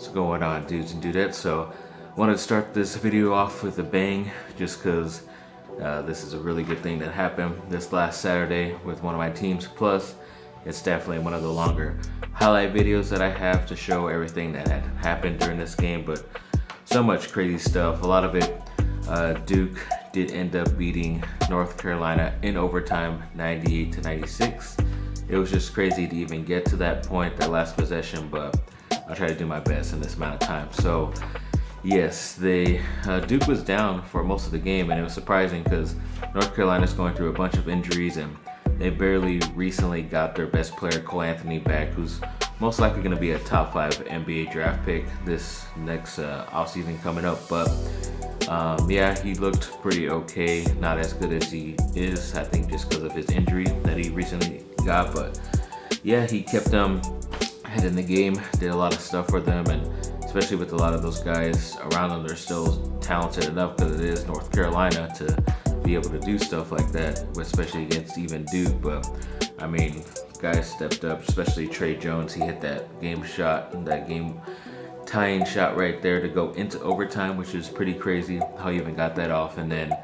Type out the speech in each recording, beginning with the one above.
What's going on, dudes and dudettes? So I wanted to start this video off with a bang just because this is a really good thing that happened this last Saturday with one of my teams. Plus, it's definitely one of the longer highlight videos that I have to show everything that had happened during this game, but so much crazy stuff. A lot of it, Duke did end up beating North Carolina in overtime 98-96. It was just crazy to even get to that point, that last possession, but I'll try to do my best in this amount of time. So yes, Duke was down for most of the game, and it was surprising because North Carolina's going through a bunch of injuries, and they barely recently got their best player, Cole Anthony, back, who's most likely going to be a top 5 NBA draft pick this next offseason coming up. But yeah, he looked pretty okay, not as good as he is, I think, just because of his injury that he recently got. But yeah, he kept them ahead in the game, did a lot of stuff for them, and especially with a lot of those guys around them, they're still talented enough because it is North Carolina to be able to do stuff like that, especially against even Duke. But I mean, guys stepped up, especially Trey Jones. He hit that game shot, that game tying shot right there to go into overtime, which is pretty crazy how he even got that off. And then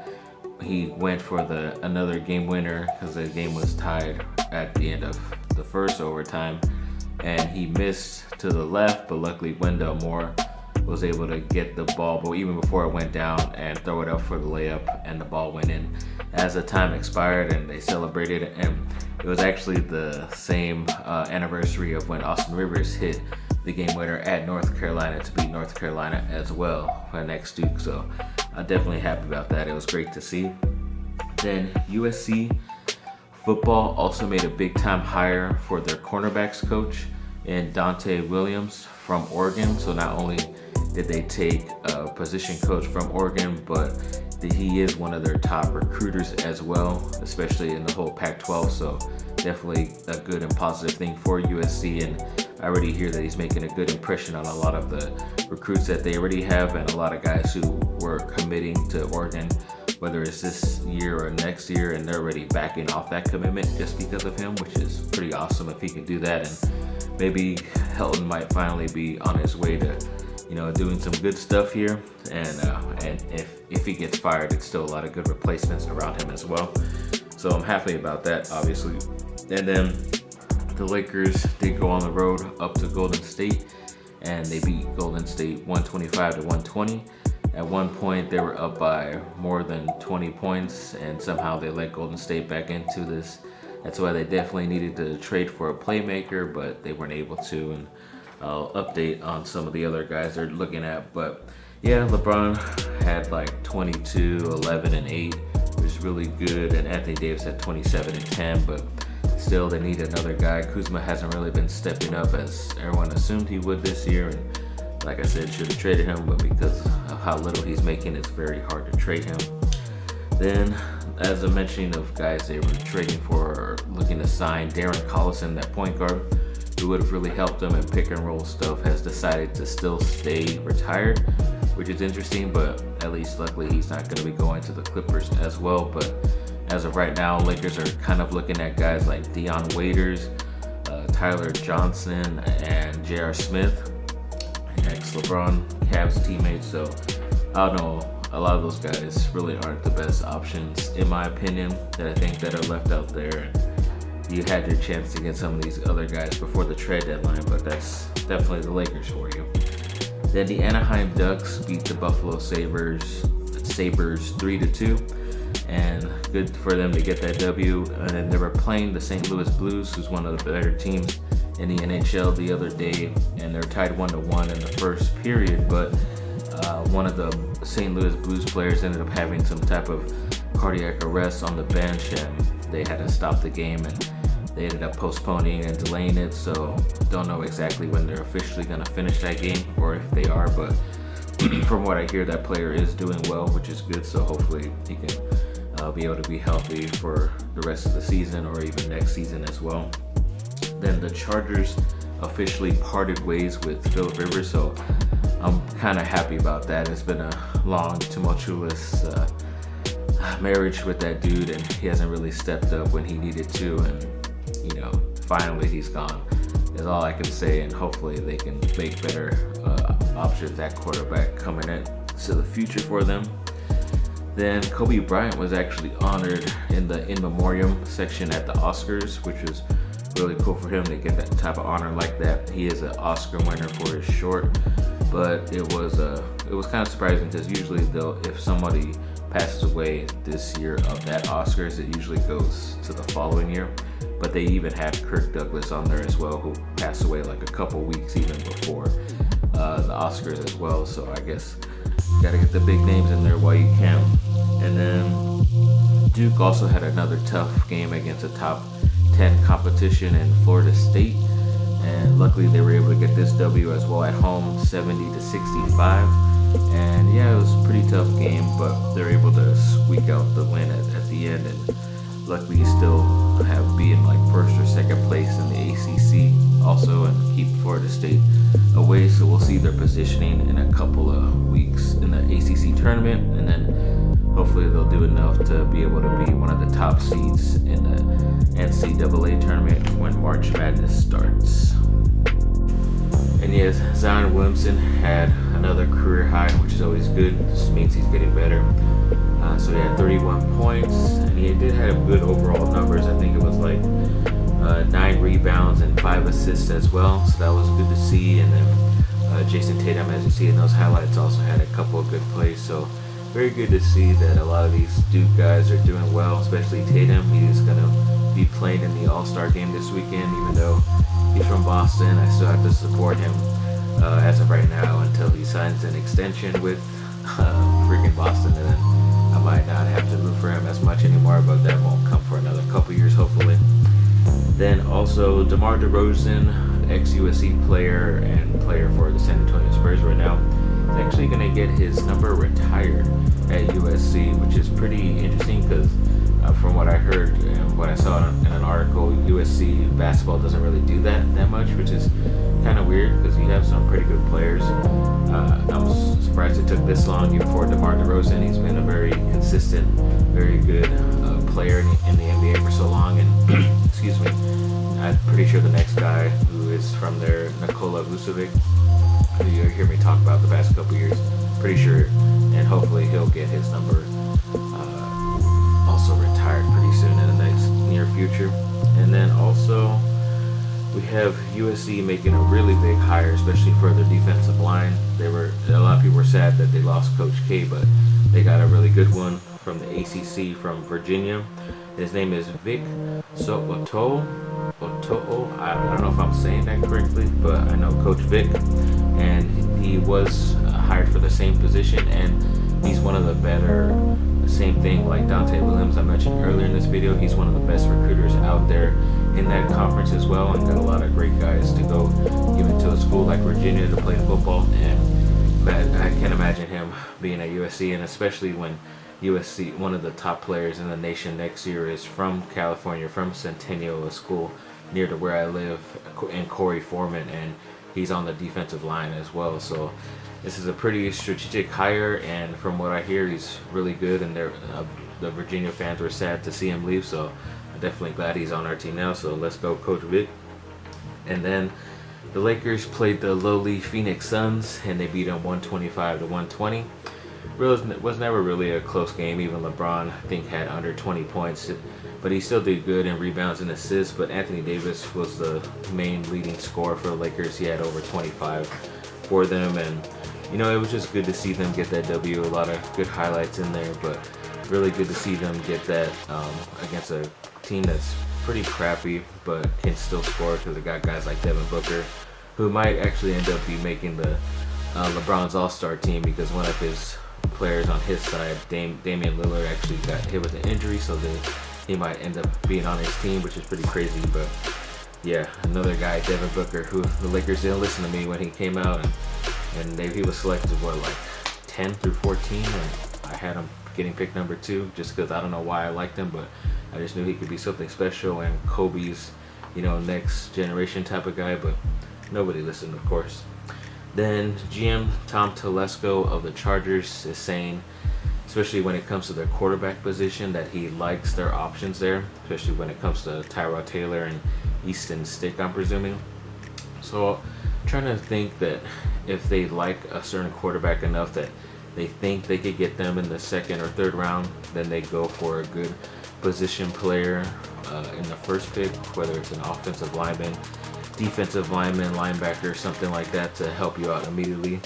he went for another game winner because the game was tied at the end of the first overtime, and he missed to the left, but luckily Wendell Moore was able to get the ball, but even before it went down, and throw it up for the layup, and the ball went in as the time expired, and they celebrated. And it was actually the same anniversary of when Austin Rivers hit the game winner at North Carolina to beat North Carolina as well for next Duke. So I'm definitely happy about that. It was great to see. Then USC football also made a big time hire for their cornerbacks coach in Dante Williams from Oregon. So not only did they take a position coach from Oregon, but he is one of their top recruiters as well, especially in the whole Pac-12. So definitely a good and positive thing for USC. And I already hear that he's making a good impression on a lot of the recruits that they already have, and a lot of guys who were committing to Oregon, whether it's this year or next year, and they're already backing off that commitment just because of him, which is pretty awesome if he can do that. And maybe Helton might finally be on his way to, doing some good stuff here. And if he gets fired, it's still a lot of good replacements around him as well. So I'm happy about that, obviously. And then the Lakers did go on the road up to Golden State, and they beat Golden State 125-120. At one point, they were up by more than 20 points, and somehow they let Golden State back into this. That's why they definitely needed to trade for a playmaker, but they weren't able to. And I'll update on some of the other guys they're looking at. But yeah, LeBron had like 22, 11, and 8, which is really good. And Anthony Davis had 27 and 10, but still they need another guy. Kuzma hasn't really been stepping up as everyone assumed he would this year. And like I said, should have traded him, but because of how little he's making, it's very hard to trade him. Then, as a mentioning of guys they were trading for or looking to sign, Darren Collison, that point guard, who would have really helped them in pick and roll stuff, has decided to still stay retired, which is interesting, but at least luckily he's not going to be going to the Clippers as well. But as of right now, Lakers are kind of looking at guys like Dion Waiters, Tyler Johnson, and J.R. Smith, ex-LeBron Cavs teammates. So I don't know, a lot of those guys really aren't the best options in my opinion that I think that are left out there. You had your chance to get some of these other guys before the trade deadline, but that's definitely the Lakers for you. Then the Anaheim Ducks beat the Buffalo Sabres 3-2, and good for them to get that W. And then they were playing the St. Louis Blues, who's one of the better teams in the NHL the other day, and they're tied 1-1 in the first period, but one of the St. Louis Blues players ended up having some type of cardiac arrest on the bench, and they had to stop the game, and they ended up postponing and delaying it. So don't know exactly when they're officially going to finish that game, or if they are, but from what I hear, that player is doing well, which is good. So hopefully he can be able to be healthy for the rest of the season, or even next season as well. Then the Chargers officially parted ways with Philip Rivers, so I'm kind of happy about that. It's been a long, tumultuous marriage with that dude, and he hasn't really stepped up when he needed to, and finally he's gone is all I can say, and hopefully they can make better options at quarterback coming into the future for them. Then Kobe Bryant was actually honored in the in memoriam section at the Oscars, which was really cool for him to get that type of honor like that. He is an Oscar winner for his short, but it was kind of surprising because usually if somebody passes away this year of that Oscars, it usually goes to the following year. But they even had Kirk Douglas on there as well, who passed away like a couple weeks even before the Oscars as well. So I guess you gotta get the big names in there while you can. And then Duke also had another tough game against a top 10 competition in Florida State, and luckily they were able to get this W as well at home, 70-65. And yeah, it was a pretty tough game, but they're able to squeak out the win at the end, and luckily still have being like first or second place in the ACC also, and keep Florida State away. So we'll see their positioning in a couple of weeks in the ACC tournament, and then hopefully they'll do enough to be able to be one of the top seeds in the NCAA tournament when March Madness starts. And yes, Zion Williamson had another career high, which is always good. This means he's getting better. So he had 31 points, and he did have good overall numbers. I think it was like 9 rebounds and 5 assists as well. So that was good to see. And then Jason Tatum, as you see in those highlights, also had a couple of good plays. So very good to see that a lot of these Duke guys are doing well, especially Tatum. He's going to be playing in the All-Star game this weekend, even though he's from Boston. I still have to support him as of right now until he signs an extension with freaking Boston, and then I might not have to root for him as much anymore, but that won't come for another couple years, hopefully. Then also DeMar DeRozan, ex-USC player and player for the San Antonio Spurs right now, is actually going to get his number retired at USC, which is pretty interesting because from what I heard and what I saw in an article, USC basketball doesn't really do that much, which is kind of weird because you have some pretty good players. I'm surprised it took this long even for DeMar DeRozan. He's been a very consistent, very good player in the NBA for so long. And excuse me, I'm pretty sure the next guy who is from there, Nikola Vucevic, who you hear me talk about the past couple years, pretty sure, and hopefully he'll get his number also retired pretty soon in the next near future. And then also we have USC making a really big hire, especially for their defensive line. A lot of people were sad that they lost Coach K, but they got a really good one from the ACC from Virginia. His name is Vic So'oto'o. I don't know if I'm saying that correctly, but I know Coach Vic, and he was hired for the same position, and he's one of the better. Same thing like Dante Williams I mentioned earlier in this video. He's one of the best recruiters out there in that conference as well, and got a lot of great guys to go even to a school like Virginia to play football. And I can't imagine him being at USC, and especially when USC, one of the top players in the nation next year, is from California, from Centennial, a school near to where I live, in Corey Foreman, and he's on the defensive line as well. So this is a pretty strategic hire, and from what I hear, he's really good, and the Virginia fans were sad to see him leave, so I'm definitely glad he's on our team now. So let's go, Coach Vic. And then the Lakers played the lowly Phoenix Suns, and they beat them 125-120. It was never really a close game. Even LeBron, I think, had under 20 points, but he still did good in rebounds and assists. But Anthony Davis was the main leading scorer for the Lakers. He had over 25 for them, and it was just good to see them get that W. A lot of good highlights in there, but really good to see them get that against a team that's pretty crappy but can still score, because they got guys like Devin Booker, who might actually end up making the LeBron's All-Star team, because one of his players on his side, Damian Lillard, actually got hit with an injury, so he might end up being on his team, which is pretty crazy. But yeah, another guy, Devin Booker, who the Lakers didn't listen to me when he came out, and he was selected like 10 through 14, and I had him getting picked number 2 just because I don't know why I liked him, but I just knew he could be something special and Kobe's next generation type of guy, but nobody listened, of course. Then GM Tom Telesco of the Chargers is saying, especially when it comes to their quarterback position, that he likes their options there, especially when it comes to Tyrod Taylor and Easton Stick, I'm presuming. So trying to think that if they like a certain quarterback enough that they think they could get them in the second or third round, then they go for a good position player in the first pick, whether it's an offensive lineman, defensive lineman, linebacker, something like that to help you out immediately.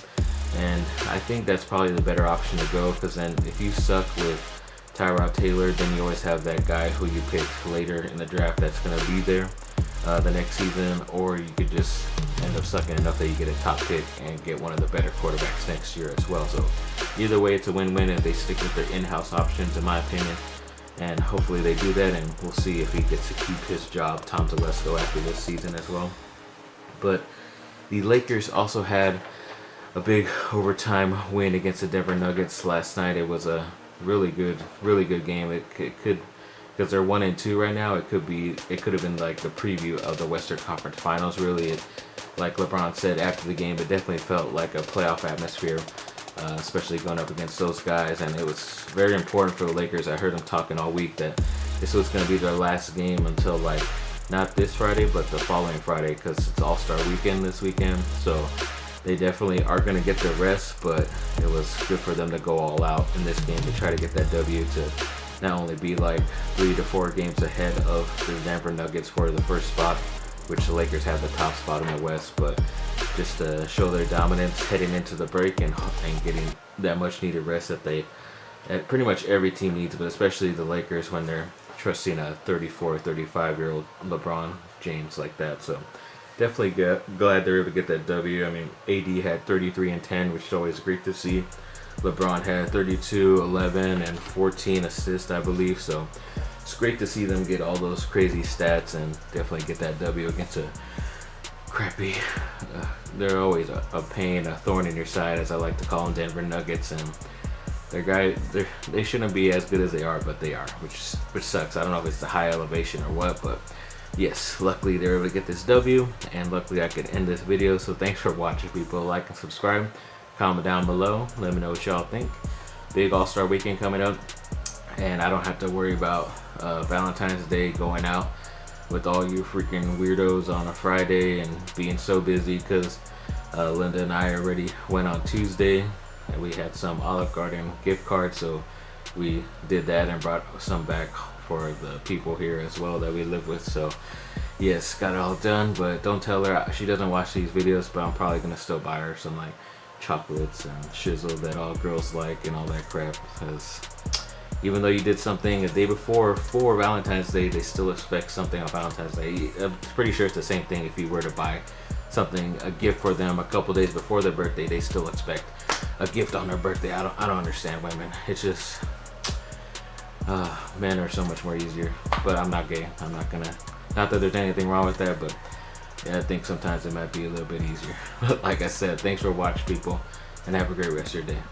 And I think that's probably the better option to go, because then if you suck with Tyrod Taylor, then you always have that guy who you picked later in the draft that's going to be there the next season, or you could just end up sucking enough that you get a top pick and get one of the better quarterbacks next year as well. So either way, it's a win-win if they stick with their in-house options, in my opinion. And hopefully they do that, and we'll see if he gets to keep his job, Tom Telesco, after this season as well. But the Lakers also had a big overtime win against the Denver Nuggets last night. It was a really good game. It could, because they're 1-2 right now, it could have been like the preview of the Western Conference Finals. Really, like LeBron said after the game, it definitely felt like a playoff atmosphere, especially going up against those guys. And it was very important for the Lakers. I heard them talking all week that this was going to be their last game until, like, not this Friday, but the following Friday, because it's All-Star Weekend this weekend. So they definitely are going to get their rest, but it was good for them to go all out in this game to try to get that W, to not only be like 3 to 4 games ahead of the Denver Nuggets for the first spot, which the Lakers have the top spot in the West, but just to show their dominance heading into the break and getting that much needed rest that pretty much every team needs, but especially the Lakers when they're trusting a 34, 35-year-old LeBron James like that. So definitely glad they're able to get that W. I mean, AD had 33 and 10, which is always great to see. LeBron had 32, 11, and 14 assists, I believe. So it's great to see them get all those crazy stats and definitely get that W against a crappy, they're always a pain, a thorn in your side, as I like to call them, Denver Nuggets. And they shouldn't be as good as they are, but they are, which sucks. I don't know if it's the high elevation or what, but yes, luckily they're able to get this W, and luckily I could end this video. So thanks for watching, people. Like and subscribe. Comment down below. Let me know what y'all think. Big All-Star Weekend coming up, and I don't have to worry about Valentine's Day going out with all you freaking weirdos on a Friday and being so busy, because Linda and I already went on Tuesday and we had some Olive Garden gift cards, so we did that and brought some back for the people here as well that we live with. So yes, got it all done. But don't tell her, she doesn't watch these videos, but I'm probably gonna still buy her some like chocolates and shizzle that all girls like and all that crap, because even though you did something a day before for Valentine's Day, they still expect something on Valentine's Day. I'm pretty sure it's the same thing if you were to buy something, a gift for them a couple days before their birthday. They still expect a gift on their birthday. I don't understand women. It's just men are so much more easier. But I'm not gay. I'm not gonna, not that there's anything wrong with that, but yeah, I think sometimes it might be a little bit easier. But like I said, thanks for watching, people, and have a great rest of your day.